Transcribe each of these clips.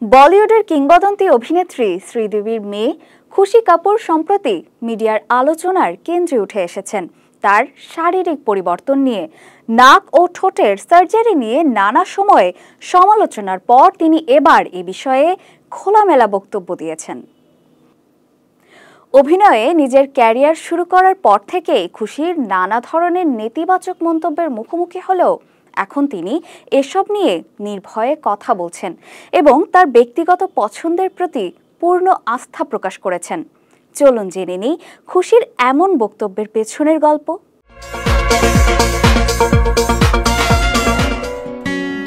বলিউডের কিংবদন্তি অভিনেত্রী শ্রীদেবীর মেয়ে খুশি কাপুর সম্প্রতি মিডিয়ার আলোচনার কেন্দ্রে উঠে এসেছেন। তার শারীরিক পরিবর্তন নিয়ে, নাক ও ঠোঁটের সার্জারি নিয়ে নানা সময়ে সমালোচনার পর তিনি এবার এ বিষয়ে খোলামেলা বক্তব্য দিয়েছেন। অভিনয়ে নিজের ক্যারিয়ার শুরু করার পর থেকেই খুশির নানা ধরনের নেতিবাচক মন্তব্যের মুখোমুখি হলেও এখন তিনি এসব নিয়ে নির্ভয়ে কথা বলছেন এবং তার ব্যক্তিগত পছন্দের প্রতি পূর্ণ আস্থা প্রকাশ করেছেন। চলুন জেনে নিই খুশির এমন বক্তব্যের পেছনের গল্প।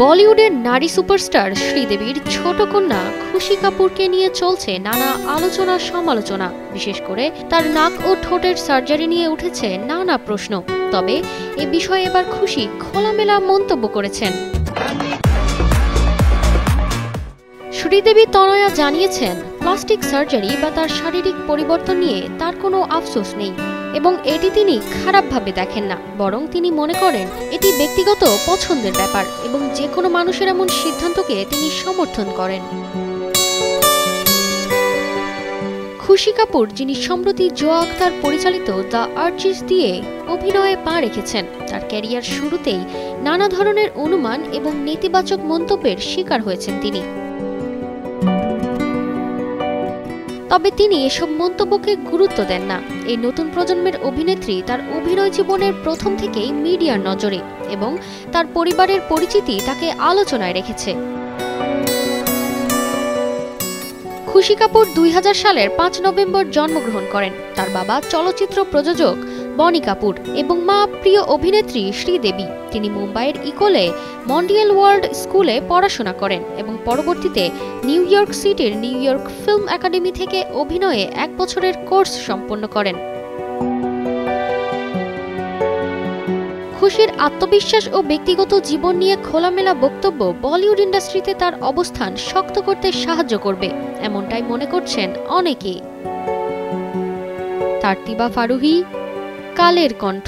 বলিউডের নারী সুপারস্টার শ্রীদেবীর ছোট কন্যা খুশি কাপুরকে নিয়ে চলছে নানা আলোচনা সমালোচনা। বিশেষ করে তার নাক ও ঠোঁটের সার্জারি নিয়ে উঠেছে নানা প্রশ্ন। তবে এ বিষয়ে এবার খুশি খোলামেলা মন্তব্য করেছেন। শ্রীদেবী তনয়া জানিয়েছেন, প্লাস্টিক সার্জারি বা তার শারীরিক পরিবর্তন নিয়ে তার কোনো আফসোস নেই এবং এটি তিনি খারাপভাবে দেখেন না, বরং তিনি মনে করেন এটি ব্যক্তিগত পছন্দের ব্যাপার এবং যে কোনো মানুষের এমন সিদ্ধান্তকে তিনি সমর্থন করেন। খুশি কাপুর, যিনি সম্প্রতি জোয়া আখতার পরিচালিত দ্য আর্চিস দিয়ে অভিনয়ে পা রেখেছেন, তার ক্যারিয়ার শুরুতেই নানা ধরনের অনুমান এবং নেতিবাচক মন্তব্যের শিকার হয়েছেন তিনি। তবে তিনি এসব মন্তব্যকে গুরুত্ব দেন না। এই নতুন প্রজন্মের অভিনেত্রী তার অভিনয় জীবনের প্রথম থেকেই মিডিয়ার নজরে এবং তার পরিবারের পরিচিতি তাকে আলোচনায় রেখেছে। খুশি কাপুর 2000 সালের 5 নভেম্বর জন্মগ্রহণ করেন। তার বাবা চলচ্চিত্র প্রযোজক বনি কাপুর এবং মা প্রিয় অভিনেত্রী শ্রীদেবী। তিনি মুম্বাইয়ের ইকোলে মন্ডিয়াল ওয়ার্ল্ড স্কুলে পড়াশোনা করেন এবং পরবর্তীতে নিউ ইয়র্ক সিটির নিউ ইয়র্ক ফিল্ম একাডেমি থেকে অভিনয়ে 1 বছরের কোর্স সম্পন্ন করেন। খুশির আত্মবিশ্বাস ও ব্যক্তিগত জীবন নিয়ে খোলামেলা বক্তব্য বলিউড ইন্ডাস্ট্রিতে তার অবস্থান শক্ত করতে সাহায্য করবে, এমনটাই মনে করছেন অনেকেই। তারতিবা ফারুহি, কালের কণ্ঠ।